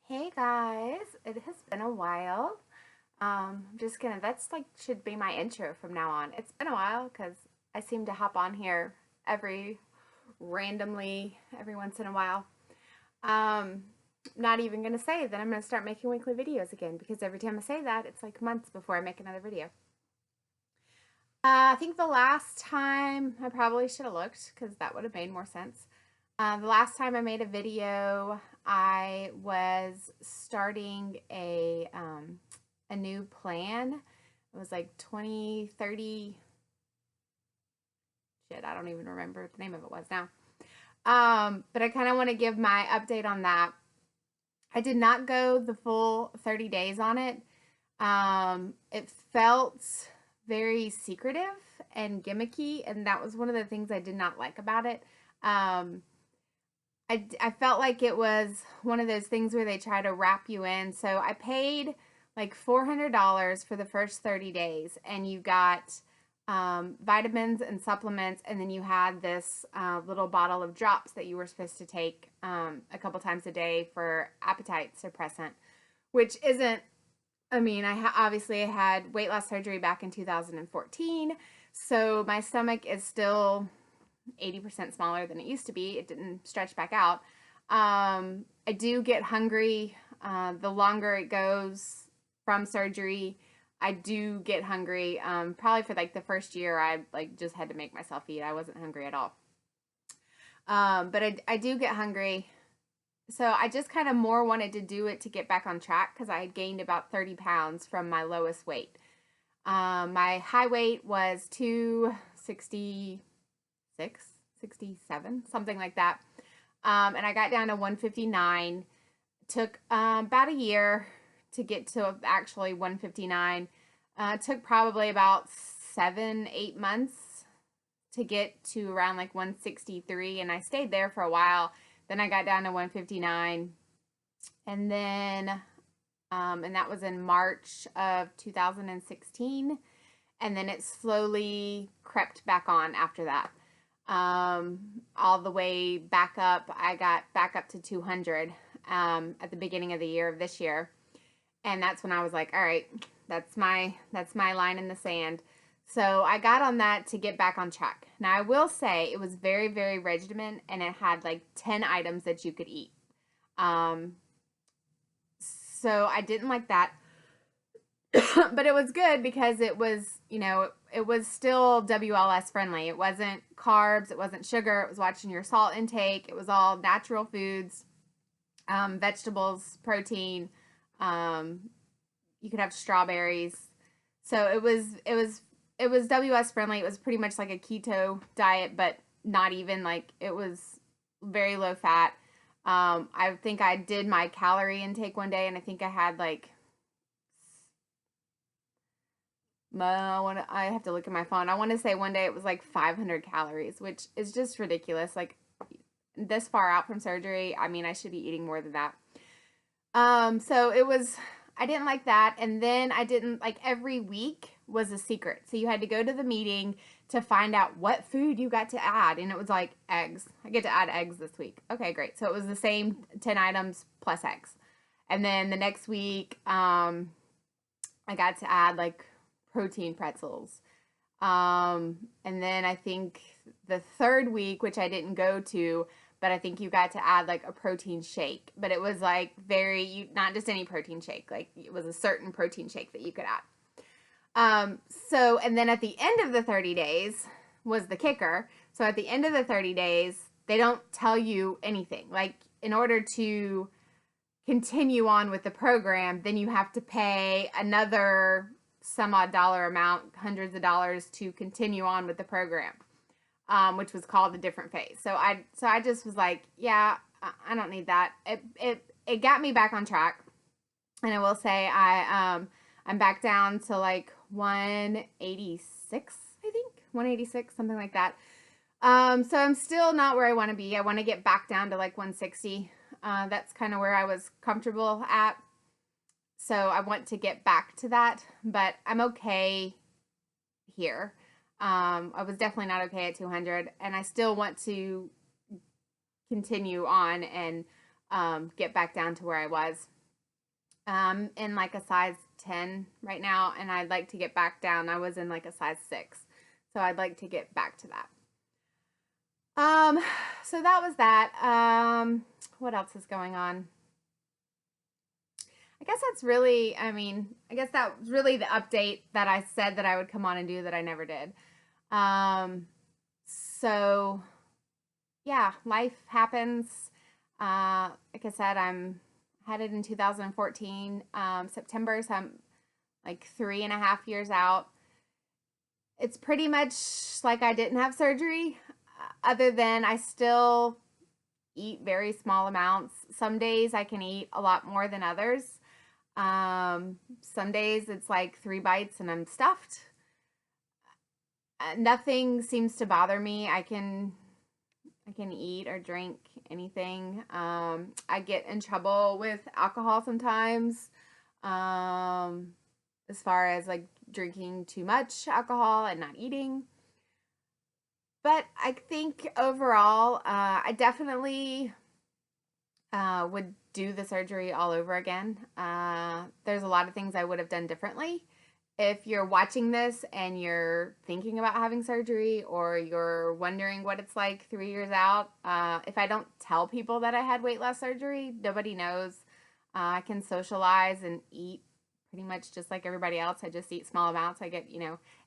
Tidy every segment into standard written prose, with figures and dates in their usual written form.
Hey guys, it has been a while. I'm just gonna, that's like, should be my intro from now on. It's been a while because I seem to hop on here every, randomly, every once in a while. Um, Not even gonna say that I'm gonna start making weekly videos again because every time I say that, it's like months before I make another video. I think the last time, I probably should have looked because that would have made more sense. The last time I made a video, I was starting a new plan. It was like 2030. Shit, I don't even remember what the name of it was now. But I kind of want to give my update on that. I did not go the full 30 days on it. It felt very secretive and gimmicky, and that was one of the things I did not like about it. Um, I felt like it was one of those things where they try to wrap you in. So I paid like $400 for the first 30 days, and you got vitamins and supplements, and then you had this little bottle of drops that you were supposed to take a couple times a day for appetite suppressant, which isn't. I mean, obviously I had weight loss surgery back in 2014, so my stomach is still 80% smaller than it used to be. It didn't stretch back out. I do get hungry. The longer it goes from surgery, I do get hungry. Probably for like the first year, I like just had to make myself eat. I wasn't hungry at all. But I do get hungry. So I just kind of more wanted to do it to get back on track because I had gained about 30 pounds from my lowest weight. My high weight was 266, 67, something like that. And I got down to 159. Took about a year to get to actually 159. Took probably about 7, 8 months to get to around like 163, and I stayed there for a while. Then I got down to 159, and then and that was in March of 2016, and then it slowly crept back on after that. All the way back up. I got back up to 200 at the beginning of the year of this year, and that's when I was like, all right, that's my line in the sand. So I got on that to get back on track. Now I will say it was very, very regimen, and it had like 10 items that you could eat. Um, so I didn't like that. But it was good because it was, it was still WLS friendly. It wasn't carbs, it wasn't sugar, it was watching your salt intake. It was all natural foods, vegetables, protein. You could have strawberries. So it was WS friendly. It was pretty much like a keto diet, but not even like it was very low fat. I think I did my calorie intake one day, and I think I had like I have to look at my phone. I want to say one day it was like 500 calories, which is just ridiculous. Like this far out from surgery, I mean, I should be eating more than that. So it was, I didn't like that. And then I didn't like every week was a secret. So you had to go to the meeting to find out what food you got to add. And it was like eggs. I get to add eggs this week. Okay, great. So it was the same 10 items plus eggs. And then the next week, I got to add like protein pretzels. And then I think the third week, which I didn't go to, but I think you got to add like a protein shake. But it was like not just any protein shake, like it was a certain protein shake that you could add. And then at the end of the 30 days was the kicker. So at the end of the 30 days, they don't tell you anything. Like in order to continue on with the program, then you have to pay another some odd dollar amount, hundreds of dollars, to continue on with the program, which was called a different phase. So I just was like, yeah, I don't need that. It got me back on track, and I will say I'm back down to like 186, I think 186, something like that. So I'm still not where I want to be. I want to get back down to like 160. That's kind of where I was comfortable at. So I want to get back to that, but I'm okay here. I was definitely not okay at 200, and I still want to continue on and get back down to where I was. in like a size 10 right now, and I'd like to get back down. I was in like a size 6. So I'd like to get back to that. Um, so that was that. What else is going on? I guess that's really, I guess that was really the update that I said that I would come on and do that I never did. Um, so yeah, life happens. Like I said, I'm headed in 2014, September, so I'm like 3.5 years out. It's pretty much like I didn't have surgery, other than I still eat very small amounts. Some days I can eat a lot more than others. Some days it's like 3 bites and I'm stuffed. Nothing seems to bother me. I can eat or drink anything. I get in trouble with alcohol sometimes. Um, as far as like drinking too much alcohol and not eating. But I think overall, I definitely would do the surgery all over again. There's a lot of things I would have done differently. If you're watching this and you're thinking about having surgery, or you're wondering what it's like 3 years out, if I don't tell people that I had weight loss surgery, nobody knows. I can socialize and eat pretty much just like everybody else. I just eat small amounts. I get,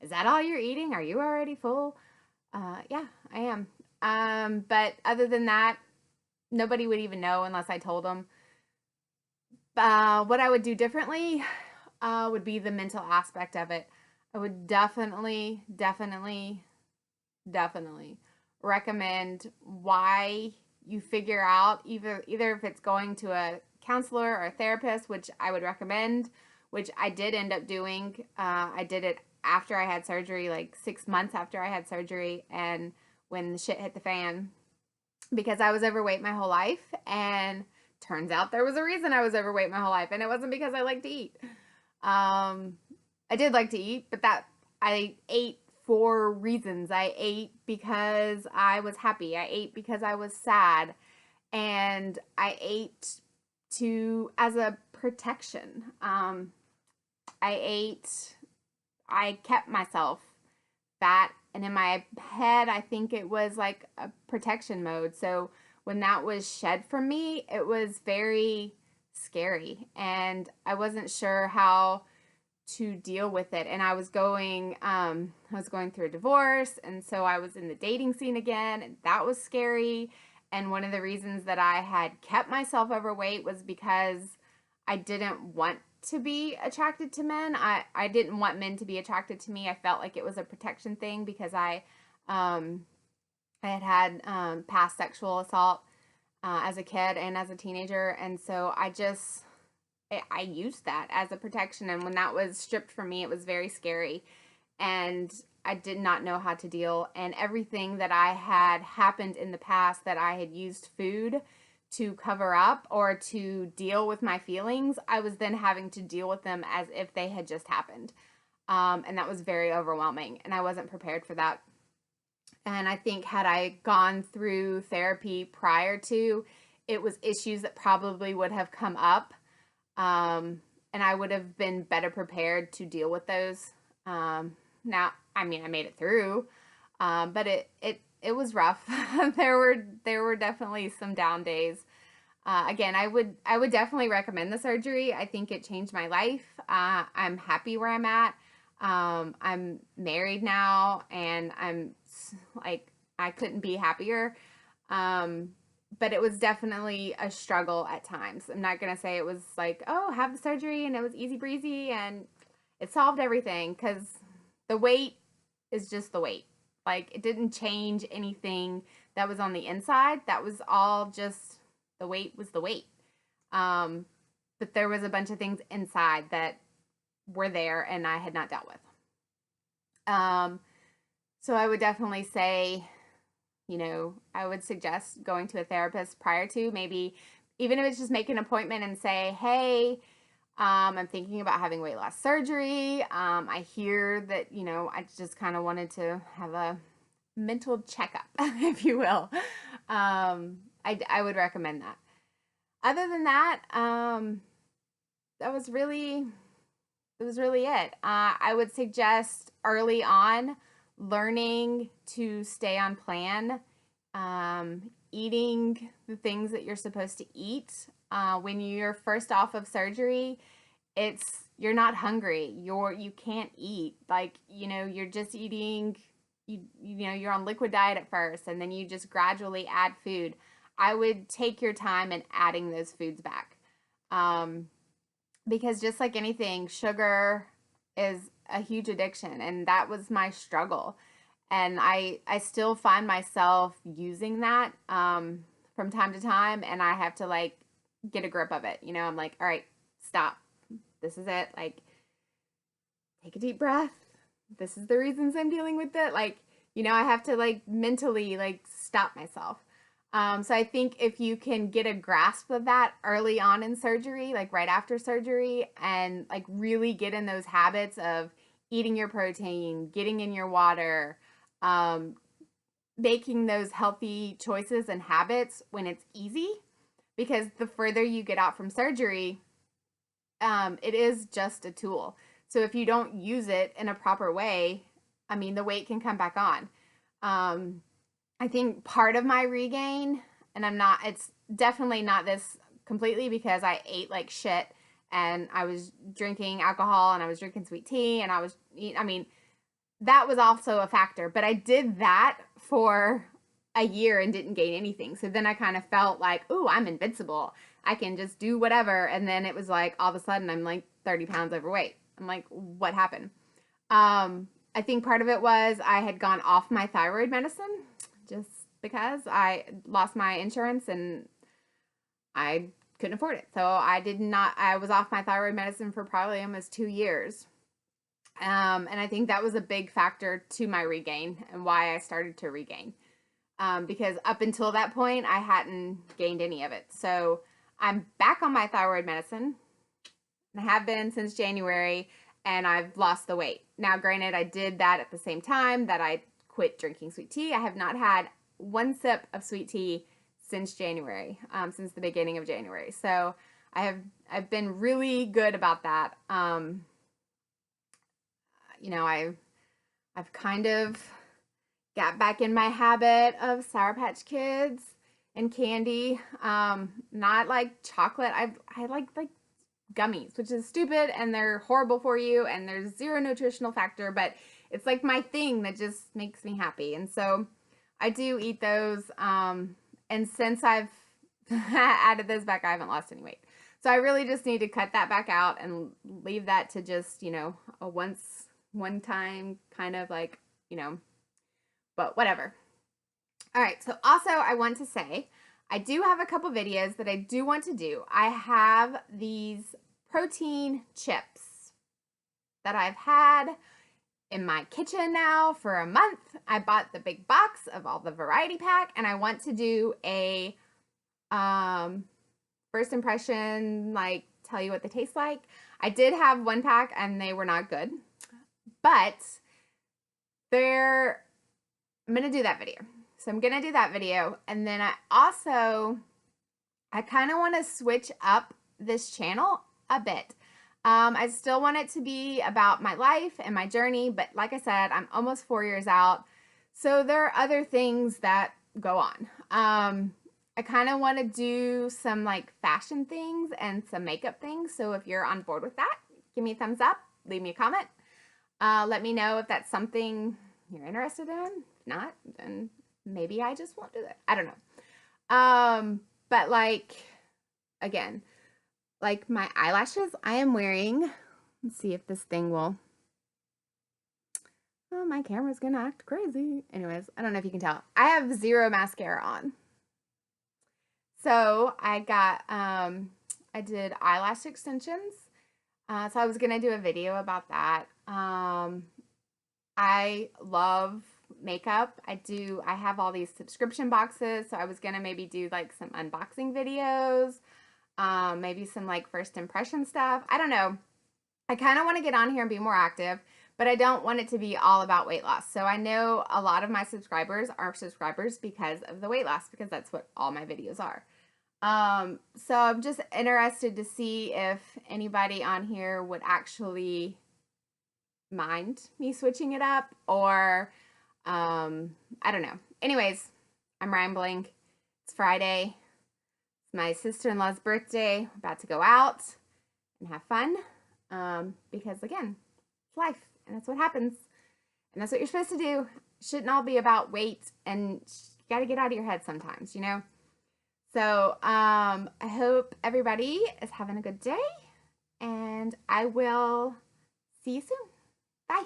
is that all you're eating? Are you already full? Yeah, I am. But other than that, nobody would even know unless I told them. What I would do differently would be the mental aspect of it. I would definitely recommend why you figure out either if it's going to a counselor or a therapist, which I would recommend, which I did end up doing. I did it after I had surgery, like 6 months after I had surgery, and when the shit hit the fan, because I was overweight my whole life, and turns out there was a reason I was overweight my whole life, and it wasn't because I like to eat. I did like to eat, but that I ate for reasons. I ate because I was happy. I ate because I was sad, and I ate to as a protection. I ate. I kept myself fat, and in my head I think it was like a protection mode. So when that was shed from me, it was very scary, and I wasn't sure how to deal with it. And I was going through a divorce, and so I was in the dating scene again, and that was scary. And one of the reasons that I had kept myself overweight was because I didn't want to be attracted to men. I didn't want men to be attracted to me. I felt like it was a protection thing because um, I had past sexual assault as a kid and as a teenager. And so I used that as a protection. And when that was stripped from me, it was very scary. And I did not know how to deal. And everything that I had happened in the past that I had used food to cover up or to deal with my feelings, I was then having to deal with them as if they had just happened. And that was very overwhelming, and I wasn't prepared for that. And I think had I gone through therapy prior to, it was issues that probably would have come up. And I would have been better prepared to deal with those. Now, I made it through, but it was rough. there were definitely some down days. Again, I would definitely recommend the surgery. I think it changed my life. I'm happy where I'm at. I'm married now, and I'm like, I couldn't be happier. But it was definitely a struggle at times. I'm not gonna say it was like, oh, have the surgery and it was easy breezy and it solved everything, because the weight is just the weight. Like, it didn't change anything that was on the inside. That was all just, the weight was the weight. But there was a bunch of things inside that were there and I had not dealt with. So I would definitely say, I would suggest going to a therapist prior to, maybe even if it's just make an appointment and say, hey, I'm thinking about having weight loss surgery. I hear that, I just kind of wanted to have a mental checkup, if you will. I would recommend that. Other than that, that was really it. I would suggest early on learning to stay on plan, eating the things that you're supposed to eat. When you're first off of surgery, you're not hungry. You can't eat. Like, you're just eating. You're on liquid diet at first, and then you just gradually add food. I would take your time in adding those foods back. Um, because just like anything, sugar is a huge addiction, and that was my struggle. And I still find myself using that from time to time, and I have to like get a grip of it. I'm like, all right, stop. This is it. Like, take a deep breath. This is the reasons I'm dealing with it. Like, I have to like mentally like stop myself. So I think if you can get a grasp of that early on in surgery, like right after surgery, and like really get in those habits of eating your protein, getting in your water, um, making those healthy choices and habits when it's easy, because the further you get out from surgery, it is just a tool. So if you don't use it in a proper way, I mean, the weight can come back on. I think part of my regain, and it's definitely not this completely, because I ate like shit and I was drinking alcohol and I was drinking sweet tea and I mean, that was also a factor, but I did that for a year and didn't gain anything. So then I kind of felt like, ooh, I'm invincible. I can just do whatever. And then it was like, all of a sudden I'm like 30 pounds overweight. I'm like, what happened? I think part of it was I had gone off my thyroid medicine just because I lost my insurance and I couldn't afford it. So I was off my thyroid medicine for probably almost 2 years. And I think that was a big factor to my regain and why I started to regain. Because up until that point, I hadn't gained any of it. So I'm back on my thyroid medicine, and I have been since January, and I've lost the weight. Now, granted, I did that at the same time that I quit drinking sweet tea. I have not had one sip of sweet tea since January, since the beginning of January. So I've been really good about that. I've kind of got back in my habit of Sour Patch Kids and candy. Not like chocolate. I like gummies, which is stupid and they're horrible for you and there's zero nutritional factor, but it's like my thing that just makes me happy. And so I do eat those. And since I've added those back, I haven't lost any weight. So I really just need to cut that back out and leave that to just, a one time kind of like, but whatever. All right. So also I want to say, I do have a couple videos that I do want to do. I have these protein chips that I've had in my kitchen now for a month. I bought the big box of all the variety pack, and I want to do a first impression, like tell you what they taste like. I did have one pack and they were not good, but I'm going to do that video. So I'm going to do that video. And then I kind of want to switch up this channel a bit. I still want it to be about my life and my journey, but like I said, I'm almost 4 years out. So there are other things that go on. I kind of want to do some like fashion things and some makeup things. So if you're on board with that, give me a thumbs up, leave me a comment. Let me know if that's something you're interested in. If not, then maybe I just won't do that. I don't know. But like, again, like my eyelashes, I am wearing, let's see if this thing will, oh, my camera's gonna act crazy. Anyways, I don't know if you can tell. I have zero mascara on. So I did eyelash extensions. So I was gonna do a video about that. I love makeup. I have all these subscription boxes, so I was gonna maybe do like some unboxing videos, maybe some like first impression stuff. I don't know. I kind of want to get on here and be more active, but I don't want it to be all about weight loss. So I know a lot of my subscribers are subscribers because of the weight loss, because that's what all my videos are. So I'm just interested to see if anybody on here would actually mind me switching it up, or I don't know. Anyways, I'm rambling. It's Friday. It's my sister-in-law's birthday. We're about to go out and have fun. Because again, it's life, and that's what happens. And that's what you're supposed to do. It shouldn't all be about weight, and you got to get out of your head sometimes, you know? So, I hope everybody is having a good day, and I will see you soon. Bye.